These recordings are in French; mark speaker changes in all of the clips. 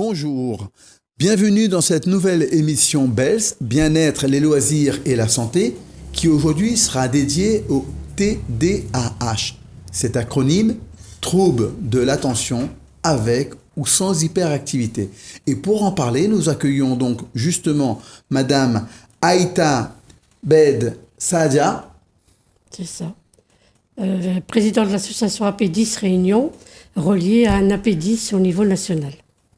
Speaker 1: bonjour. Bienvenue dans cette nouvelle émission BELS, Bien-être, les loisirs et la santé, qui aujourd'hui sera dédiée au TDAH. Cet acronyme, trouble de l'attention avec ou sans hyperactivité. Et pour en parler, nous accueillons donc justement Madame Aïta Bed Saadia.
Speaker 2: C'est ça. Président de l'association AP10 Réunion, reliée à un AP10 au niveau national.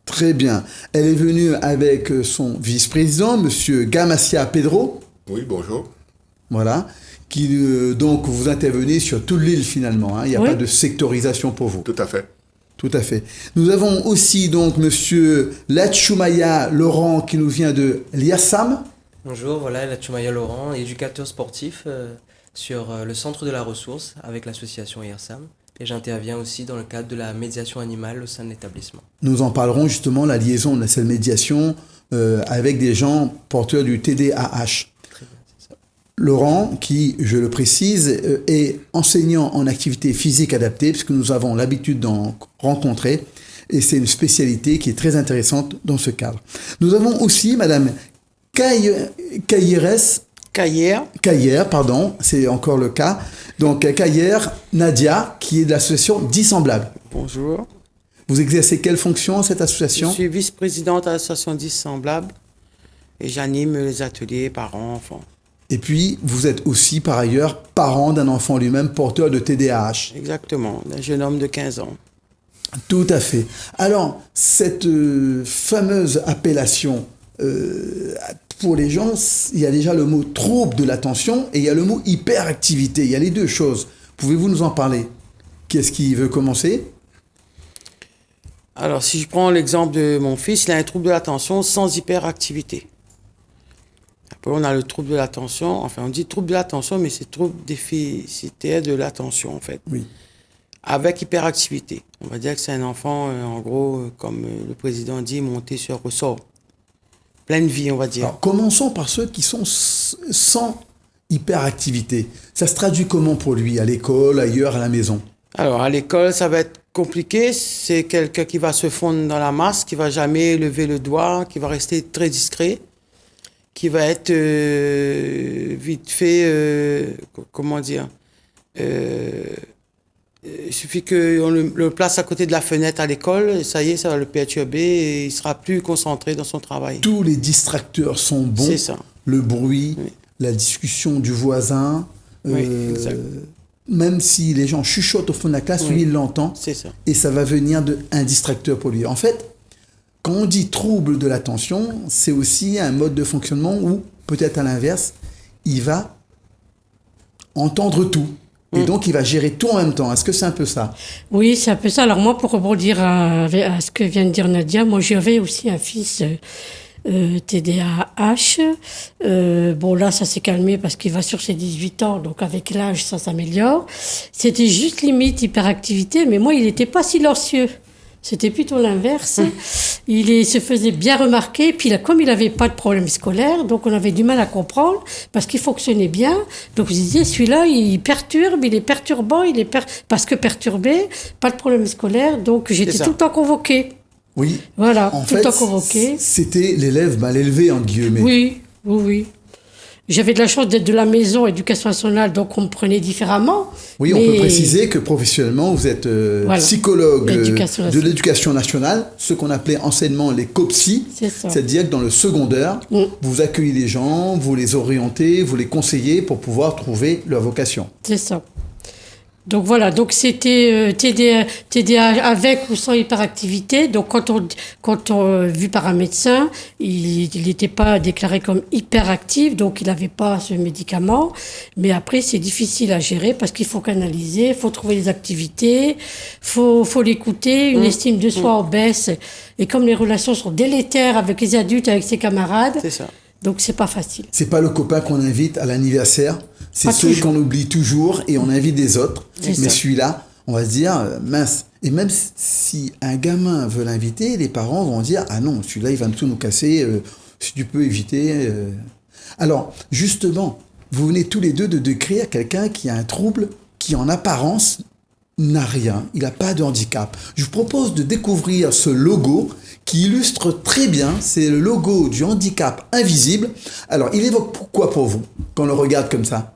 Speaker 1: Très bien. Elle est venue avec son vice-président, Monsieur Gamassia Pedro.
Speaker 3: Oui, bonjour.
Speaker 1: Voilà. Qui donc vous intervenez sur toute l'île finalement. Hein. Il n'y a pas de sectorisation pour vous.
Speaker 3: Tout à fait.
Speaker 1: Tout à fait. Nous avons aussi donc Monsieur Lachoumaya Laurent qui nous vient de l'IASAM.
Speaker 4: Bonjour, voilà Lachoumaya Laurent, éducateur sportif sur le centre de la ressource avec l'association IASAM. Et j'interviens aussi dans le cadre de la médiation animale au sein de l'établissement.
Speaker 1: Nous en parlerons justement, la liaison de cette médiation avec des gens porteurs du TDAH.
Speaker 4: Très bien, c'est ça.
Speaker 1: Laurent, qui, je le précise, est enseignant en activité physique adaptée, puisque nous avons l'habitude d'en rencontrer, et c'est une spécialité qui est très intéressante dans ce cadre. Nous avons aussi Madame Caillère, pardon, c'est encore le cas. Donc, Caillère Nadia, qui est de l'association Dissemblables.
Speaker 5: Bonjour.
Speaker 1: Vous exercez quelle fonction à cette association ?
Speaker 5: Je suis vice-présidente à l'association Dissemblables et j'anime les ateliers parents-enfants.
Speaker 1: Et puis, vous êtes aussi, par ailleurs, parent d'un enfant lui-même porteur de TDAH.
Speaker 5: Exactement, d'un jeune homme de 15 ans.
Speaker 1: Tout à fait. Alors, cette fameuse appellation, pour les gens, il y a déjà le mot trouble de l'attention et il y a le mot hyperactivité. Il y a les deux choses. Pouvez-vous nous en parler ? Qu'est-ce qui veut commencer ?
Speaker 5: Alors, si je prends l'exemple de mon fils, il a un trouble de l'attention sans hyperactivité. Après, on a le trouble de l'attention. Enfin, on dit trouble de l'attention, mais c'est trouble déficitaire de l'attention, en fait.
Speaker 1: Oui.
Speaker 5: Avec hyperactivité. On va dire que c'est un enfant, en gros, comme le président dit, monté sur ressort. Pleine vie, on va dire.
Speaker 1: Alors, commençons par ceux qui sont sans hyperactivité. Ça se traduit comment pour lui, à l'école, ailleurs, à la maison ?
Speaker 5: Alors, à l'école, ça va être compliqué. C'est quelqu'un qui va se fondre dans la masse, qui va jamais lever le doigt, qui va rester très discret, qui va être vite fait, comment dire, il suffit qu'on le place à côté de la fenêtre à l'école, et ça y est, ça va le perturber et il ne sera plus concentré dans son travail.
Speaker 1: Tous les distracteurs sont bons.
Speaker 5: C'est ça.
Speaker 1: Le bruit,
Speaker 5: Oui.
Speaker 1: la discussion du voisin.
Speaker 5: Oui, exact.
Speaker 1: Même si les gens chuchotent au fond de la classe, lui, il l'entend.
Speaker 5: C'est ça.
Speaker 1: Et ça va venir d'un distracteur pour lui. En fait, quand on dit trouble de l'attention, c'est aussi un mode de fonctionnement où, peut-être à l'inverse, il va entendre tout. Et donc, il va gérer tout en même temps. Est-ce que c'est un peu ça ?
Speaker 2: Oui, c'est un peu ça. Alors moi, pour rebondir à ce que vient de dire Nadia, moi j'avais aussi un fils TDAH. Bon là, ça s'est calmé parce qu'il va sur ses 18 ans, donc avec l'âge, ça s'améliore. C'était juste limite hyperactivité, mais moi, il n'était pas silencieux. C'était plutôt l'inverse. Il se faisait bien remarquer. Puis là, comme il n'avait pas de problème scolaire, donc on avait du mal à comprendre parce qu'il fonctionnait bien. Donc je disais, celui-là, il perturbe, il est perturbant, parce que perturbé, pas de problème scolaire. Donc j'étais tout le temps convoquée.
Speaker 1: Oui.
Speaker 2: Voilà,
Speaker 1: En
Speaker 2: tout le
Speaker 1: fait,
Speaker 2: temps convoquée.
Speaker 1: c'était l'élève mal élevé, entre guillemets.
Speaker 2: Oui. J'avais de la chance d'être de la maison éducation nationale, donc on me prenait différemment.
Speaker 1: Oui, on peut préciser que professionnellement, vous êtes psychologue de l'éducation nationale, ce qu'on appelait anciennement les COPSI.
Speaker 2: C'est ça.
Speaker 1: C'est-à-dire que dans le secondaire, vous accueillez les gens, vous les orientez, vous les conseillez pour pouvoir trouver leur vocation.
Speaker 2: C'est ça. Donc voilà, donc c'était TDAH avec ou sans hyperactivité. Donc quand on vu par un médecin, il n'était pas déclaré comme hyperactif, donc il n'avait pas ce médicament. Mais après, c'est difficile à gérer parce qu'il faut canaliser, il faut trouver des activités, faut l'écouter, une estime de soi en baisse. Et comme les relations sont délétères avec les adultes, avec ses camarades,
Speaker 5: C'est ça.
Speaker 2: donc c'est pas facile.
Speaker 1: C'est pas le copain qu'on invite à l'anniversaire, c'est
Speaker 2: Pas
Speaker 1: ceux
Speaker 2: toujours.
Speaker 1: qu'on oublie toujours et on invite des autres.
Speaker 2: C'est
Speaker 1: Mais
Speaker 2: ça.
Speaker 1: celui-là, on va se dire, mince. Et même si un gamin veut l'inviter, les parents vont dire, ah non, celui-là, il va tout nous casser, si tu peux éviter. Alors, justement, vous venez tous les deux de décrire quelqu'un qui a un trouble qui, en apparence, n'a rien, il n'a pas de handicap. Je vous propose de découvrir ce logo qui illustre très bien, c'est le logo du handicap invisible. Alors, il évoque pourquoi pour vous, quand on le regarde comme ça?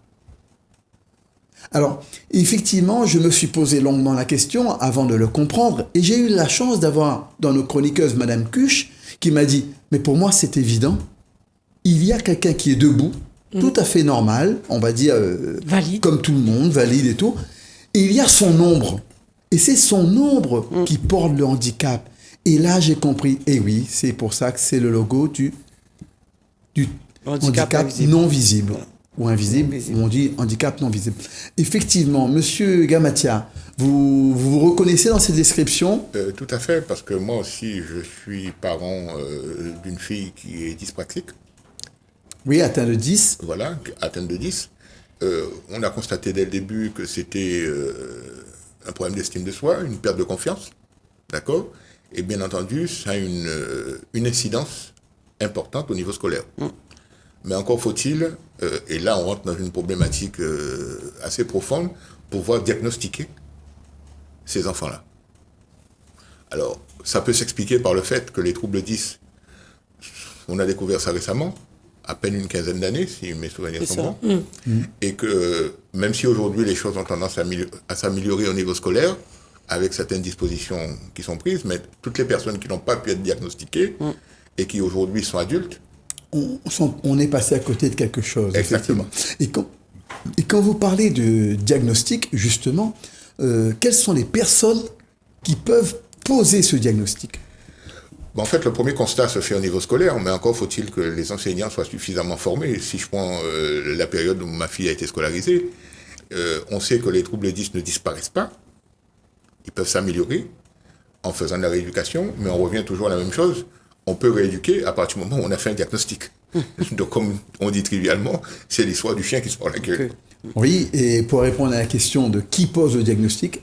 Speaker 1: Alors, effectivement, je me suis posé longuement la question avant de le comprendre et j'ai eu la chance d'avoir dans nos chroniqueuses Madame Cuche qui m'a dit « Mais pour moi, c'est évident, il y a quelqu'un qui est debout, tout à fait normal, on va dire
Speaker 2: Valide.
Speaker 1: comme tout le monde, valide et tout, et il y a son ombre. Et c'est son ombre qui porte le handicap. Et là, j'ai compris, et oui, c'est pour ça que c'est le logo du handicap
Speaker 5: invisible.
Speaker 1: non visible. Ou invisible, ou on dit handicap non visible. Effectivement, Monsieur Gamatia, vous reconnaissez dans cette description?
Speaker 3: Tout à fait, parce que moi aussi, je suis parent d'une fille qui est dyspraxique.
Speaker 1: Oui, atteint de 10.
Speaker 3: Voilà, atteinte de 10. On a constaté dès le début que c'était un problème d'estime de soi, une perte de confiance, d'accord? Et bien entendu, ça a une incidence importante au niveau scolaire. Mais encore faut-il, et là on rentre dans une problématique assez profonde, pouvoir diagnostiquer ces enfants-là. Alors, ça peut s'expliquer par le fait que les troubles 10, on a découvert ça récemment, à peine une quinzaine d'années, si mes souvenirs sont bons, et que même si aujourd'hui les choses ont tendance à s'améliorer au niveau scolaire, avec certaines dispositions qui sont prises, mais toutes les personnes qui n'ont pas pu être diagnostiquées et qui aujourd'hui sont adultes,
Speaker 1: on est passé à côté de quelque chose.
Speaker 3: Exactement.
Speaker 1: Effectivement. Et quand vous parlez de diagnostic, justement, quelles sont les personnes qui peuvent poser ce diagnostic?
Speaker 3: En fait, le premier constat se fait au niveau scolaire, mais encore faut-il que les enseignants soient suffisamment formés. Si je prends la période où ma fille a été scolarisée, on sait que les troubles 10 ne disparaissent pas. Ils peuvent s'améliorer en faisant de la rééducation, mais on revient toujours à la même chose. On peut rééduquer à partir du moment où on a fait un diagnostic. Donc, comme on dit trivialement, c'est l'histoire du chien qui se prend la queue.
Speaker 1: Oui, et pour répondre à la question de qui pose le diagnostic,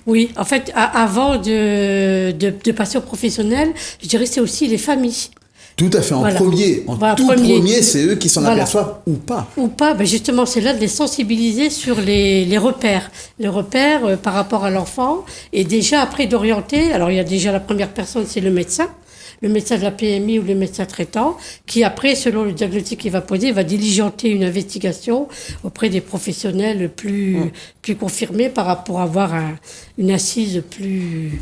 Speaker 2: Oui, en fait, avant de passer au professionnel, je dirais que c'est aussi les familles.
Speaker 1: tout à fait, en
Speaker 2: Voilà.
Speaker 1: premier,
Speaker 2: Voilà,
Speaker 1: tout premier, c'est eux qui s'en
Speaker 2: Voilà.
Speaker 1: aperçoivent ou pas.
Speaker 2: Ou pas, ben justement, c'est là de les sensibiliser sur les repères. Les repères par rapport à l'enfant. Et déjà, après, d'orienter. Alors, il y a déjà la première personne, c'est le médecin de la PMI ou le médecin traitant, qui après, selon le diagnostic qu'il va poser, va diligenter une investigation auprès des professionnels plus confirmés par rapport à avoir une assise plus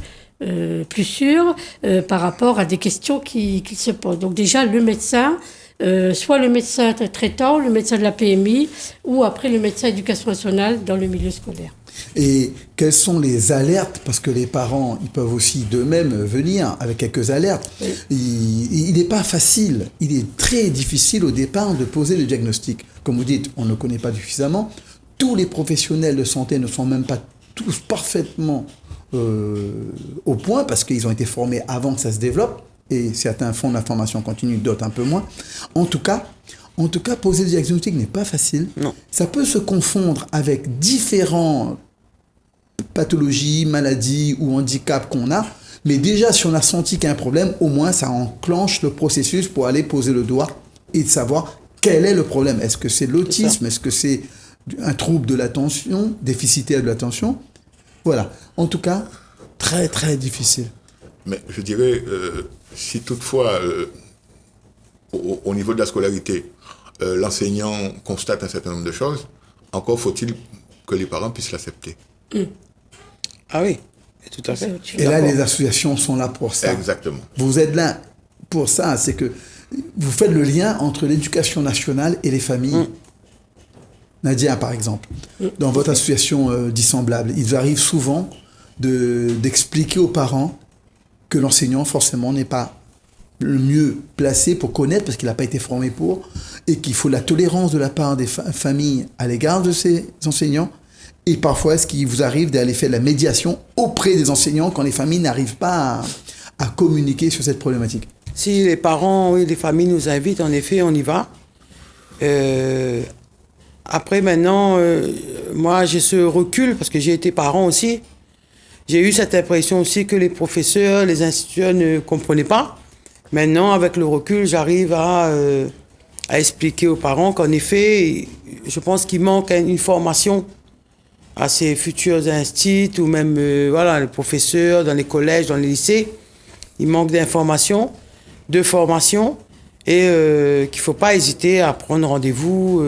Speaker 2: sûre par rapport à des questions qui se posent. Donc déjà, le médecin, soit le médecin traitant, le médecin de la PMI, ou après le médecin d'éducation nationale dans le milieu scolaire.
Speaker 1: Et quelles sont les alertes? Parce que les parents, ils peuvent aussi d'eux-mêmes venir avec quelques alertes.
Speaker 2: Oui.
Speaker 1: Il n'est pas facile, il est très difficile au départ de poser le diagnostic. Comme vous dites, on ne le connaît pas suffisamment. Tous les professionnels de santé ne sont même pas tous parfaitement au point parce qu'ils ont été formés avant que ça se développe. Et certains font de la formation continue, d'autres un peu moins. En tout cas, poser le diagnostic n'est pas facile.
Speaker 5: Non.
Speaker 1: Ça peut se confondre avec différentes pathologies, maladies ou handicaps qu'on a. Mais déjà, si on a senti qu'il y a un problème, au moins, ça enclenche le processus pour aller poser le doigt et de savoir quel est le problème. Est-ce que c'est l'autisme? Est-ce que c'est un trouble de l'attention, déficitaire de l'attention? Voilà. En tout cas, très, très difficile.
Speaker 3: Mais je dirais, si toutefois, au niveau de la scolarité, l'enseignant constate un certain nombre de choses, encore faut-il que les parents puissent l'accepter.
Speaker 5: Ah oui, tout à fait.
Speaker 1: Et là, les associations sont là pour ça.
Speaker 3: Exactement.
Speaker 1: Vous êtes là pour ça, c'est que vous faites le lien entre l'éducation nationale et les familles. Nadia, par exemple, dans votre association Dissemblables, il arrive souvent d'expliquer aux parents que l'enseignant, forcément, n'est pas le mieux placé pour connaître, parce qu'il n'a pas été formé pour, et qu'il faut la tolérance de la part des familles à l'égard de ces enseignants. Et parfois, est-ce qu'il vous arrive d'aller faire de la médiation auprès des enseignants quand les familles n'arrivent pas à communiquer sur cette problématique?
Speaker 5: Si les parents, oui, les familles nous invitent, en effet, on y va. Après, maintenant, moi, j'ai ce recul, parce que j'ai été parent aussi. J'ai eu cette impression aussi que les professeurs, les instituteurs ne comprenaient pas. Maintenant, avec le recul, j'arrive à expliquer aux parents qu'en effet, je pense qu'il manque une formation à ces futurs instituts ou même voilà, les professeurs dans les collèges, dans les lycées. Il manque d'informations, de formation et qu'il ne faut pas hésiter à prendre rendez-vous,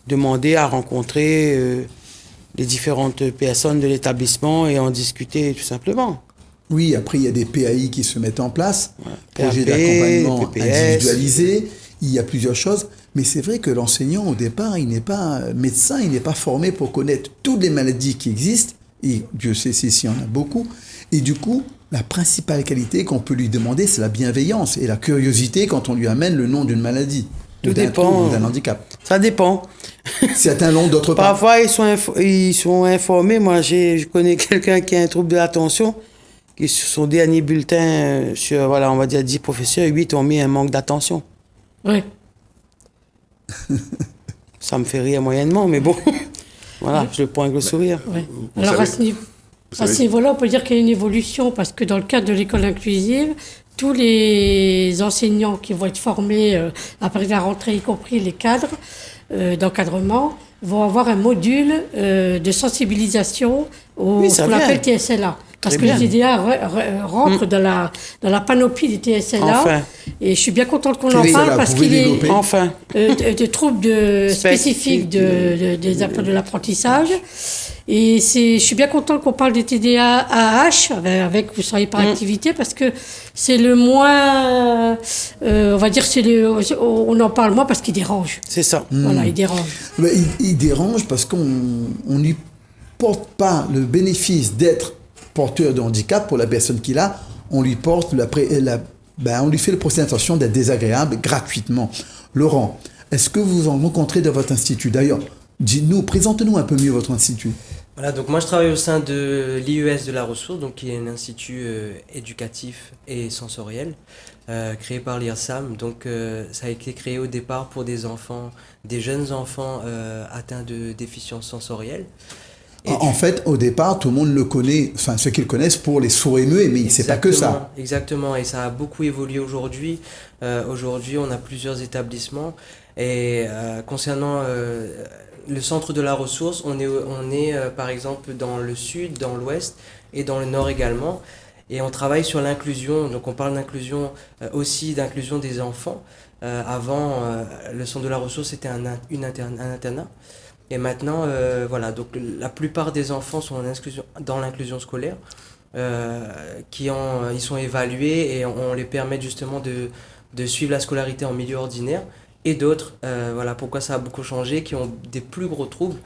Speaker 5: demander à rencontrer les différentes personnes de l'établissement et en discuter tout simplement.
Speaker 1: Oui, après, il y a des PAI qui se mettent en place, projet
Speaker 5: PAP,
Speaker 1: d'accompagnement
Speaker 5: PPS.
Speaker 1: individualisé, il y a plusieurs choses, mais c'est vrai que l'enseignant, au départ, il n'est pas médecin, il n'est pas formé pour connaître toutes les maladies qui existent, et Dieu sait s'il y en a beaucoup, et du coup, la principale qualité qu'on peut lui demander, c'est la bienveillance et la curiosité quand on lui amène le nom d'une maladie,
Speaker 5: Tout
Speaker 1: d'un
Speaker 5: dépend.
Speaker 1: trouble ou d'un handicap.
Speaker 5: Ça dépend.
Speaker 1: Certains l'ont, d'autres pas.
Speaker 5: Parfois, ils sont informés. Moi, je connais quelqu'un qui a un trouble de l'attention, qui sur son dernier bulletin, sur, voilà, on va dire 10 professeurs, 8 ont mis un manque d'attention.
Speaker 2: Oui.
Speaker 5: Ça me fait rire moyennement, mais bon, voilà, je le prends avec le sourire.
Speaker 2: Ouais.
Speaker 3: Vous
Speaker 2: Alors
Speaker 3: savez-
Speaker 2: à ce niveau-là, on peut dire qu'il y a une évolution parce que dans le cadre de l'école inclusive, tous les enseignants qui vont être formés après la rentrée, y compris les cadres d'encadrement, vont avoir un module de sensibilisation au
Speaker 5: Oui,
Speaker 2: ce
Speaker 5: ça
Speaker 2: qu'on
Speaker 5: vient.
Speaker 2: appelle TSLA. Parce
Speaker 5: Très
Speaker 2: que
Speaker 5: bien.
Speaker 2: les TDA rentrent dans la panoplie des TSLA.
Speaker 5: Enfin.
Speaker 2: Et je suis bien contente qu'on en
Speaker 1: TSLA,
Speaker 2: parle
Speaker 1: vous
Speaker 2: parce
Speaker 1: pouvez
Speaker 2: qu'il est
Speaker 1: développer.
Speaker 5: Enfin,
Speaker 2: de troubles spécifiques des apports de l'apprentissage. Et je suis bien contente qu'on parle des TDAH avec vous seriez par activité parce que c'est le moins, on va dire, on en parle moins parce qu'il dérange.
Speaker 5: c'est ça.
Speaker 2: Voilà, il dérange.
Speaker 1: Mais il dérange parce qu'on n'y porte pas le bénéfice d'être porteur de handicap pour la personne qui l'a. On lui porte on lui fait le procès d'intention d'être désagréable gratuitement. Laurent, est-ce que vous en rencontrez dans votre institut? D'ailleurs, présentez-nous un peu mieux votre institut.
Speaker 4: Voilà, donc moi je travaille au sein de l'IES de la ressource, donc qui est un institut éducatif et sensoriel créé par l'IRSAM. Donc ça a été créé au départ pour des enfants, des jeunes enfants atteints de déficience sensorielle.
Speaker 1: En fait, au départ, tout le monde le connaît, enfin ceux qui le connaissent pour les sourds et muets, mais c'est pas que ça.
Speaker 4: Exactement, et ça a beaucoup évolué aujourd'hui. Aujourd'hui, on a plusieurs établissements. Et concernant le centre de la ressource, on est par exemple dans le sud, dans l'ouest et dans le nord également. Et on travaille sur l'inclusion, donc on parle d'inclusion aussi d'inclusion des enfants. Avant, le centre de la ressource c'était un internat. Et maintenant, voilà, donc la plupart des enfants sont dans l'inclusion scolaire, ils sont évalués et on les permet justement de suivre la scolarité en milieu ordinaire. Et d'autres, voilà pourquoi ça a beaucoup changé, qui ont des plus gros troubles,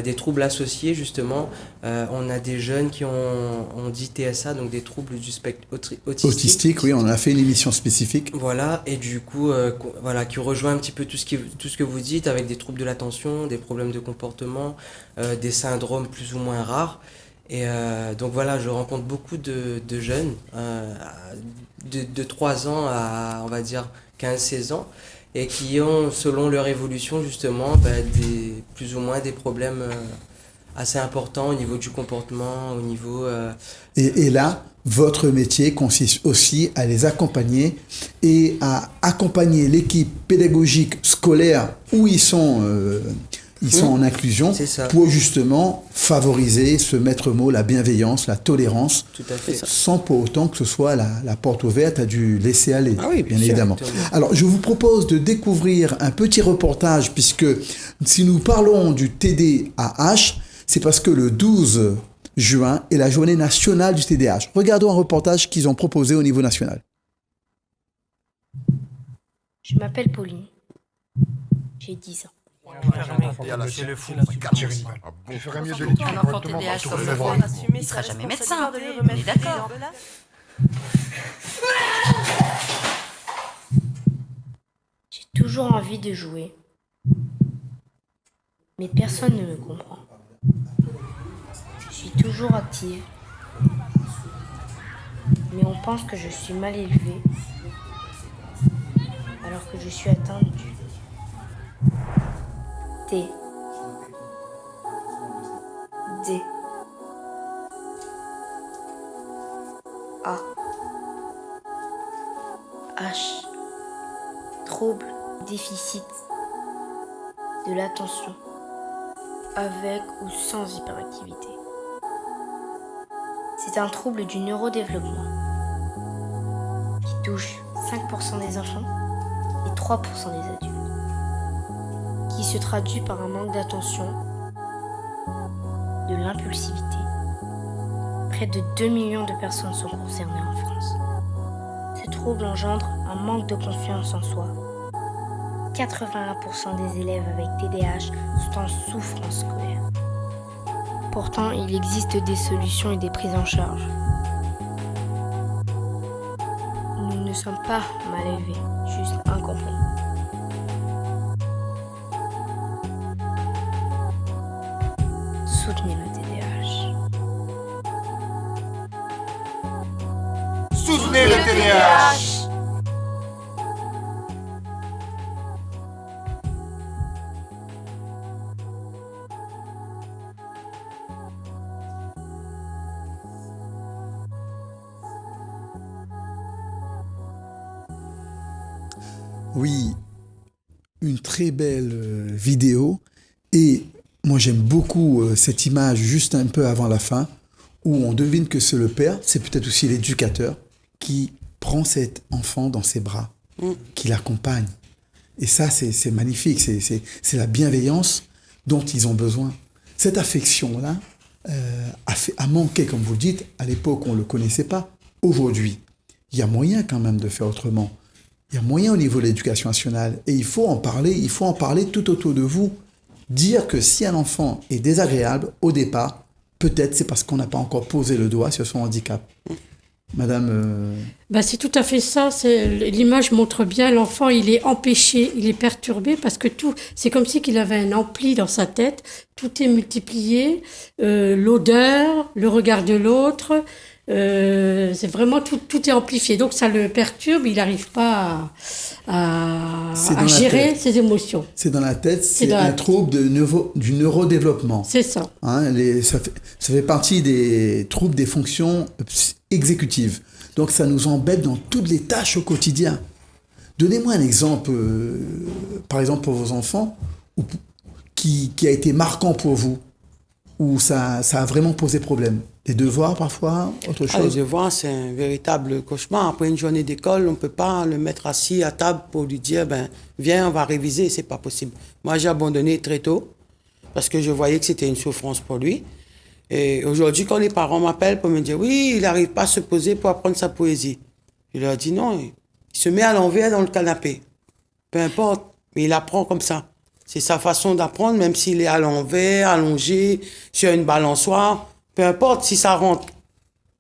Speaker 4: des troubles associés justement. On a des jeunes qui ont dit TSA, donc des troubles du spectre autistique.
Speaker 1: Autistique, oui, on a fait une émission spécifique.
Speaker 4: Voilà, et du coup, voilà, qui rejoint un petit peu tout ce que vous dites, avec des troubles de l'attention, des problèmes de comportement, des syndromes plus ou moins rares. Et donc voilà, je rencontre beaucoup de jeunes, de 3 ans à, on va dire, 15-16 ans, et qui ont, selon leur évolution, justement, plus ou moins des problèmes assez importants au niveau du comportement, au niveau...
Speaker 1: Et là, votre métier consiste aussi à les accompagner et à accompagner l'équipe pédagogique scolaire où ils sont en inclusion
Speaker 4: C'est ça.
Speaker 1: pour justement favoriser ce maître mot, la bienveillance, la tolérance,
Speaker 4: Tout à fait.
Speaker 1: sans pour autant que ce soit la porte ouverte à du laisser aller,
Speaker 5: Ah oui,
Speaker 1: bien
Speaker 5: bien sûr.
Speaker 1: évidemment.
Speaker 4: Exactement.
Speaker 1: Alors, je vous propose de découvrir un petit reportage, puisque si nous parlons du TDAH, c'est parce que le 12 juin est la journée nationale du TDAH. Regardons un reportage qu'ils ont proposé au niveau national.
Speaker 6: Je m'appelle Pauline. J'ai 10 ans.
Speaker 7: C'est le fou. Je ferais mieux de l'étudier
Speaker 8: Un enfant
Speaker 7: correctement
Speaker 8: TDAH
Speaker 7: pour
Speaker 8: comme
Speaker 7: trouver
Speaker 8: ça,
Speaker 7: le vrai.
Speaker 8: il sera jamais médecin. On est d'accord.
Speaker 6: J'ai toujours envie de jouer. Mais personne ne me comprend. Je suis toujours active. Mais on pense que je suis mal élevée. Alors que je suis atteinte du T. D. A. H. Trouble, déficit de l'attention. avec ou sans hyperactivité. C'est un trouble du neurodéveloppement qui touche 5% des enfants et 3% des adultes, qui se traduit par un manque d'attention, de l'impulsivité. Près de 2 millions de personnes sont concernées en France. Ce trouble engendre un manque de confiance en soi. 81% des élèves avec TDAH sont en souffrance scolaire. Pourtant, il existe des solutions et des prises en charge. Nous ne sommes pas mal élevés, juste incompris. Soutenez le TDAH.
Speaker 7: Soutenez le TDAH.
Speaker 1: Oui, une très belle vidéo. Et moi, j'aime beaucoup cette image juste un peu avant la fin, où on devine que c'est le père, c'est peut-être aussi l'éducateur, qui prend cet enfant dans ses bras, qui l'accompagne. Et ça, c'est magnifique. C'est la bienveillance dont ils ont besoin. Cette affection-là a manqué, comme vous le dites. À l'époque, on ne le connaissait pas. Aujourd'hui, il y a moyen quand même de faire autrement. Il y a moyen au niveau de l'éducation nationale. Et il faut en parler tout autour de vous. Dire que si un enfant est désagréable au départ, peut-être c'est parce qu'on n'a pas encore posé le doigt sur son handicap. Madame...
Speaker 2: C'est tout à fait ça. L'image montre bien l'enfant, il est empêché, il est perturbé parce que c'est comme si qu'il avait un ampli dans sa tête. Tout est multiplié. L'odeur, le regard de l'autre... c'est vraiment tout est amplifié, donc ça le perturbe, il n'arrive pas à gérer ses émotions.
Speaker 1: C'est dans la tête, c'est un trouble du neurodéveloppement.
Speaker 2: C'est ça.
Speaker 1: Ça fait partie des troubles des fonctions exécutives. Donc ça nous embête dans toutes les tâches au quotidien. Donnez-moi un exemple, par exemple pour vos enfants, qui a été marquant pour vous, où ça a vraiment posé problème. Les devoirs, parfois, autre chose?
Speaker 5: Les devoirs, c'est un véritable cauchemar. Après une journée d'école, on ne peut pas le mettre assis à table pour lui dire, viens, on va réviser. C'est pas possible. Moi, j'ai abandonné très tôt parce que je voyais que c'était une souffrance pour lui. Et aujourd'hui, quand les parents m'appellent pour me dire, oui, il n'arrive pas à se poser pour apprendre sa poésie. Je leur dis non, il se met à l'envers dans le canapé. Peu importe, mais il apprend comme ça. C'est sa façon d'apprendre, même s'il est à l'envers, allongé, sur une balançoire. Peu importe si ça rentre.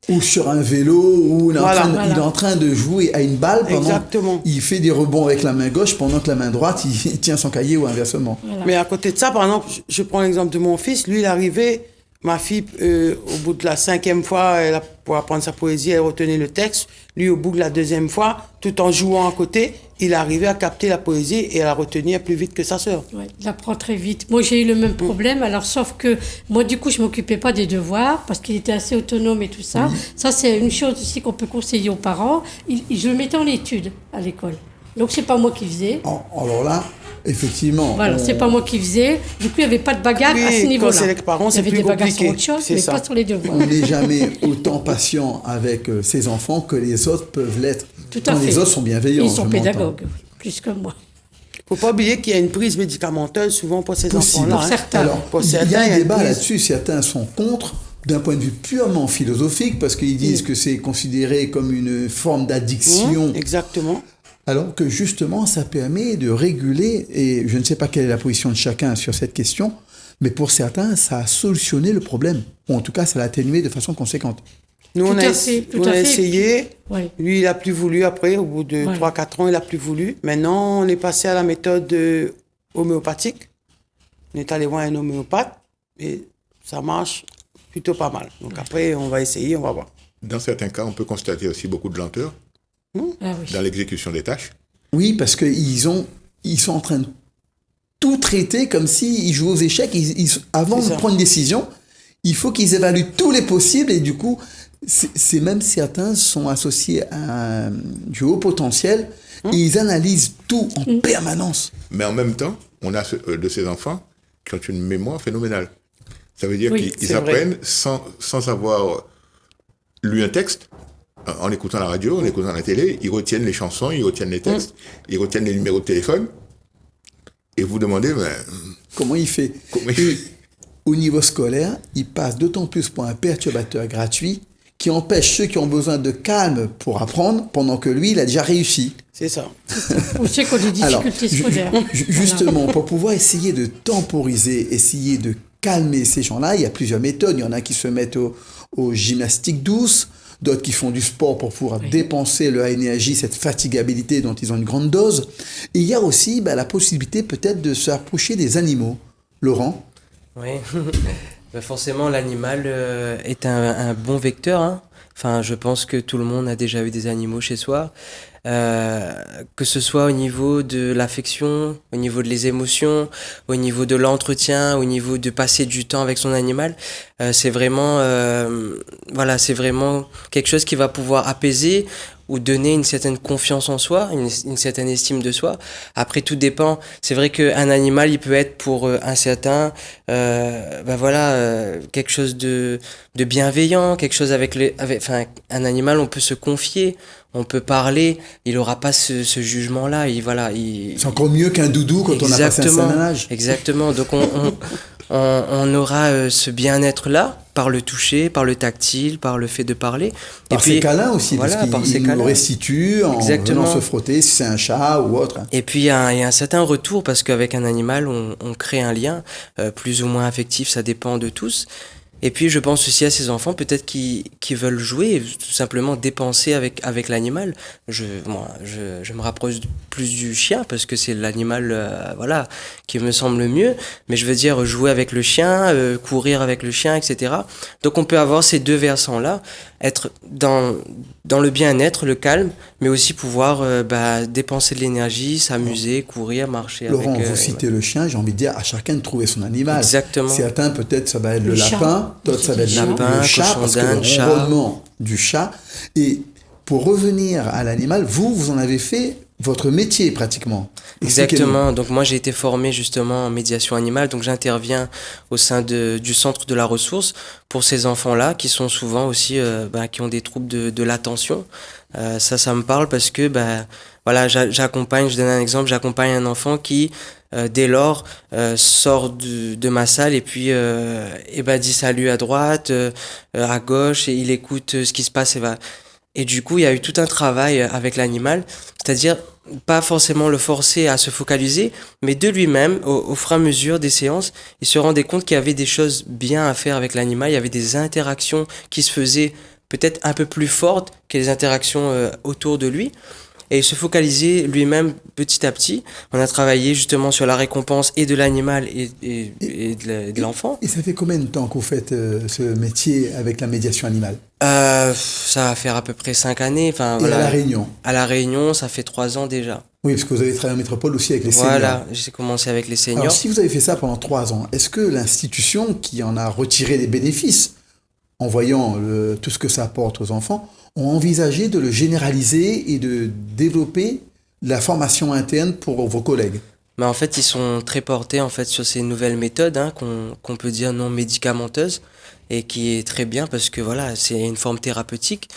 Speaker 1: Ou sur un vélo, ou il est en train de jouer à une balle.
Speaker 5: Exactement.
Speaker 1: Il fait des rebonds avec la main gauche pendant que la main droite, il tient son cahier ou inversement.
Speaker 5: Voilà. Mais à côté de ça, par exemple, je prends l'exemple de mon fils. Lui, il est arrivé, ma fille, au bout de la 5e fois, pour apprendre sa poésie, elle retenait le texte. Lui, au bout de la 2e fois, tout en jouant à côté, il arrivait à capter la poésie et à la retenir plus vite que sa sœur.
Speaker 2: Ouais, il apprend très vite. Moi, j'ai eu le même problème. Alors, sauf que moi, du coup, je ne m'occupais pas des devoirs parce qu'il était assez autonome et tout ça. Oui. Ça, c'est une chose aussi qu'on peut conseiller aux parents. Je le mettais en études à l'école. Donc, ce n'est pas moi qui faisais.
Speaker 1: Alors là, effectivement.
Speaker 2: Voilà, c'est pas moi qui faisais. Du coup, il n'y avait pas de bagarre à ce niveau-là.
Speaker 5: Quand c'est les parents, c'est plus compliqué.
Speaker 2: Il y avait des bagarres sur autre chose, mais pas sur les devoirs.
Speaker 1: On n'est jamais autant patient avec ses enfants que les autres peuvent l'être.
Speaker 2: Tout à fait.
Speaker 1: Les autres sont bienveillants.
Speaker 2: Ils sont pédagogues, plus que moi.
Speaker 5: Il ne faut pas oublier qu'il y a une prise médicamenteuse souvent pour ces enfants-là.
Speaker 2: Pour certains.
Speaker 1: Alors, il y a un débat là-dessus. Certains sont contre, d'un point de vue purement philosophique, parce qu'ils disent que c'est considéré comme une forme d'addiction.
Speaker 5: Exactement.
Speaker 1: Alors que justement, ça permet de réguler, et je ne sais pas quelle est la position de chacun sur cette question, mais pour certains, ça a solutionné le problème. Ou en tout cas, ça l'a atténué de façon conséquente.
Speaker 5: Nous, on a essayé. Oui. Lui, il n'a plus voulu après. Au bout de 3-4 ans, il n'a plus voulu. Maintenant, on est passé à la méthode homéopathique. On est allé voir un homéopathe et ça marche plutôt pas mal. Donc après, on va essayer, on va voir.
Speaker 3: Dans certains cas, on peut constater aussi beaucoup de lenteur dans l'exécution des tâches.
Speaker 1: Oui, parce qu'ils sont en train de tout traiter comme s'ils jouaient aux échecs. Avant de prendre une décision, il faut qu'ils évaluent tous les possibles et du coup, c'est même certains sont associés à du haut potentiel et ils analysent tout en permanence.
Speaker 3: Mais en même temps, on a de ces enfants qui ont une mémoire phénoménale. Ça veut dire
Speaker 2: Oui,
Speaker 3: qu'ils apprennent sans avoir lu un texte, en écoutant la radio, en écoutant la télé, ils retiennent les chansons, ils retiennent les textes, ils retiennent les numéros de téléphone. Et vous demandez,
Speaker 1: comment il fait? Et au niveau scolaire, il passe d'autant plus pour un perturbateur gratuit qui empêche ceux qui ont besoin de calme pour apprendre, pendant que lui, il a déjà réussi.
Speaker 5: C'est ça.
Speaker 2: On sait qu'on a des difficultés scolaires.
Speaker 1: Justement, pour pouvoir essayer de temporiser, essayer de calmer ces gens-là, il y a plusieurs méthodes. Il y en a qui se mettent aux gymnastiques douces, d'autres qui font du sport pour pouvoir dépenser leur énergie, cette fatigabilité dont ils ont une grande dose. Et il y a aussi la possibilité peut-être de se rapprocher des animaux. Laurent?
Speaker 4: Oui, forcément l'animal est un bon vecteur, hein. Enfin, je pense que tout le monde a déjà eu des animaux chez soi, que ce soit au niveau de l'affection, au niveau de les émotions, au niveau de l'entretien, au niveau de passer du temps avec son animal. C'est vraiment, c'est vraiment quelque chose qui va pouvoir apaiser ou donner une certaine confiance en soi, une certaine estime de soi. Après, tout dépend. C'est vrai qu'un animal, il peut être pour un certain, quelque chose de bienveillant, quelque chose un animal, on peut se confier, on peut parler, il aura pas ce jugement-là.
Speaker 1: C'est encore mieux qu'un doudou quand on a passé un certain âge.
Speaker 4: Exactement. Donc on aura ce bien-être-là par le toucher, par le tactile, par le fait de parler.
Speaker 1: Par ses câlins aussi, parce qu'il nous restitue en venant se frotter, si c'est un chat ou autre.
Speaker 4: Et puis il y a un certain retour, parce qu'avec un animal, on crée un lien, plus ou moins affectif, ça dépend de tous. Et puis je pense aussi à ces enfants peut-être qui veulent jouer, tout simplement dépenser avec l'animal. Je me rapproche plus du chien parce que c'est l'animal qui me semble le mieux. Mais je veux dire jouer avec le chien, courir avec le chien, etc. Donc on peut avoir ces deux versants-là, être dans le bien-être, le calme, mais aussi pouvoir dépenser de l'énergie, s'amuser, courir, marcher.
Speaker 1: Laurent, vous citez le chien, j'ai envie de dire à chacun de trouver son animal.
Speaker 4: Exactement.
Speaker 1: Certains peut-être ça va être le lapin. D'autres, ça va être le chat, parce que le ronronnement du chat. Et pour revenir à l'animal, vous en avez fait votre métier pratiquement.
Speaker 4: Exactement. Donc moi, j'ai été formé justement en médiation animale. Donc j'interviens au sein du centre de la ressource pour ces enfants-là qui sont souvent aussi, qui ont des troubles de l'attention. Ça me parle parce que, j'accompagne, je donne un exemple, j'accompagne un enfant qui, dès lors, sort de ma salle et puis dit salut à droite, à gauche, et il écoute ce qui se passe et du coup il y a eu tout un travail avec l'animal, c'est-à-dire pas forcément le forcer à se focaliser, mais de lui-même, au fur et à mesure des séances, il se rendait compte qu'il y avait des choses bien à faire avec l'animal, il y avait des interactions qui se faisaient peut-être un peu plus fortes que les interactions autour de lui. Et se focaliser lui-même petit à petit. On a travaillé justement sur la récompense et de l'animal et de l'enfant.
Speaker 1: Et ça fait combien de temps que vous faites ce métier avec la médiation animale ?
Speaker 4: Ça va faire à peu près 5 années.
Speaker 1: À La Réunion ?
Speaker 4: À La Réunion, ça fait 3 ans déjà.
Speaker 1: Oui, parce que vous avez travaillé en métropole aussi avec les seniors.
Speaker 4: Voilà, j'ai commencé avec les seniors.
Speaker 1: Alors, si vous avez fait ça pendant 3 ans, est-ce que l'institution qui en a retiré les bénéfices, en voyant tout ce que ça apporte aux enfants, ont envisagé de le généraliser et de développer la formation interne pour vos collègues?
Speaker 4: Mais en fait, ils sont très portés sur ces nouvelles méthodes qu'on peut dire non médicamenteuses et qui est très bien parce que c'est une forme thérapeutique.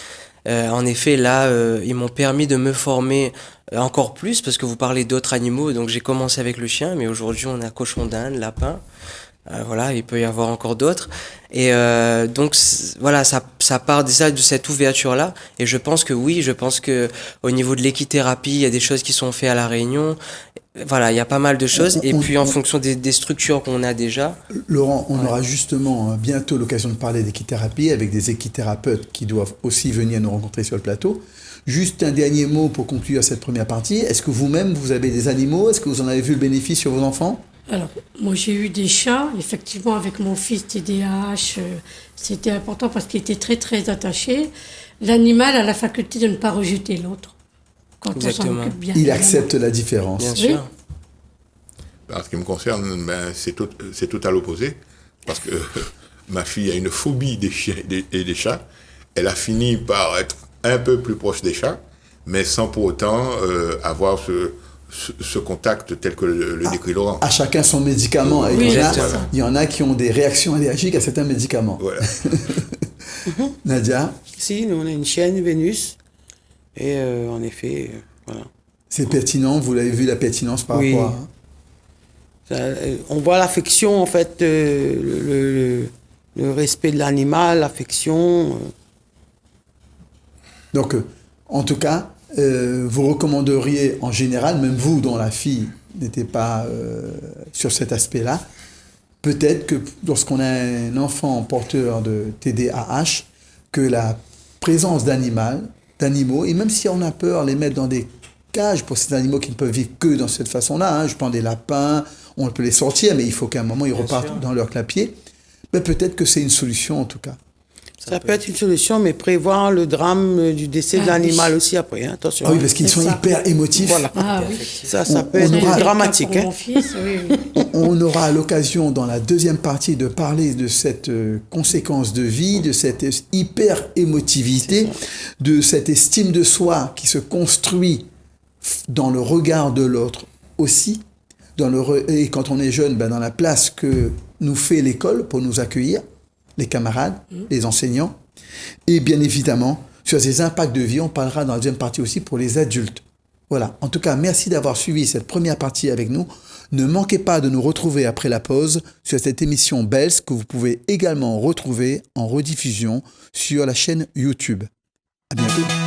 Speaker 4: En effet, là, ils m'ont permis de me former encore plus parce que vous parlez d'autres animaux. Donc j'ai commencé avec le chien, mais aujourd'hui on a cochon d'Inde, lapin. Il peut y avoir encore d'autres. Et donc ça part déjà de cette ouverture-là. Et je pense que au niveau de l'équithérapie, il y a des choses qui sont faites à La Réunion. Il y a pas mal de choses. Et puis en fonction des structures qu'on a déjà.
Speaker 1: Laurent, on aura justement bientôt l'occasion de parler d'équithérapie avec des équithérapeutes qui doivent aussi venir nous rencontrer sur le plateau. Juste un dernier mot pour conclure cette première partie. Est-ce que vous-même, vous avez des animaux ? Est-ce que vous en avez vu le bénéfice sur vos enfants ?
Speaker 2: Alors, moi j'ai eu des chats, effectivement avec mon fils TDAH, c'était important parce qu'il était très très attaché. L'animal a la faculté de ne pas rejeter l'autre quand
Speaker 4: Exactement.
Speaker 2: On s'en occupe bien.
Speaker 1: Il accepte la différence.
Speaker 4: Bien sûr.
Speaker 3: En ce qui me concerne, c'est tout à l'opposé, parce que ma fille a une phobie des chiens et des chats. Elle a fini par être un peu plus proche des chats, mais sans pour autant avoir ce contact tel que le décrit Laurent.
Speaker 1: À chacun son médicament. Et
Speaker 2: Oui,
Speaker 1: il y en a qui ont des réactions allergiques à certains médicaments.
Speaker 3: Voilà.
Speaker 1: Nadia,
Speaker 5: Si, nous on a une chienne, Vénus, et en effet, voilà.
Speaker 1: c'est pertinent, vous l'avez vu la pertinence par
Speaker 5: Oui.
Speaker 1: rapport à...
Speaker 5: On voit l'affection, en fait, le respect de l'animal, l'affection.
Speaker 1: Donc, en tout cas, vous recommanderiez en général, même vous dont la fille n'était pas sur cet aspect-là, peut-être que lorsqu'on a un enfant porteur de TDAH, que la présence d'animaux, et même si on a peur, les mettre dans des cages pour ces animaux qui ne peuvent vivre que dans cette façon-là, hein, je prends des lapins, on peut les sortir, mais il faut qu'à un moment ils repartent dans leur clapier, ben peut-être que c'est une solution en tout cas.
Speaker 5: Ça peut être une solution, mais prévoir le drame du décès de l'animal aussi après, hein, attention.
Speaker 1: Ah oui, parce qu'ils sont hyper émotifs.
Speaker 5: Voilà.
Speaker 2: Ah oui.
Speaker 5: Ça peut
Speaker 1: on
Speaker 5: être
Speaker 1: aura-
Speaker 5: dramatique.
Speaker 2: Pour
Speaker 5: Hein.
Speaker 2: mon fils, oui.
Speaker 1: On aura l'occasion dans la deuxième partie de parler de cette conséquence de vie, de cette hyper-émotivité, de cette estime de soi qui se construit dans le regard de l'autre aussi, et quand on est jeune, ben dans la place que nous fait l'école pour nous accueillir, les camarades, les enseignants, et bien évidemment, sur ces impacts de vie, on parlera dans la deuxième partie aussi pour les adultes. Voilà. En tout cas, merci d'avoir suivi cette première partie avec nous. Ne manquez pas de nous retrouver après la pause sur cette émission BELS que vous pouvez également retrouver en rediffusion sur la chaîne YouTube. À bientôt.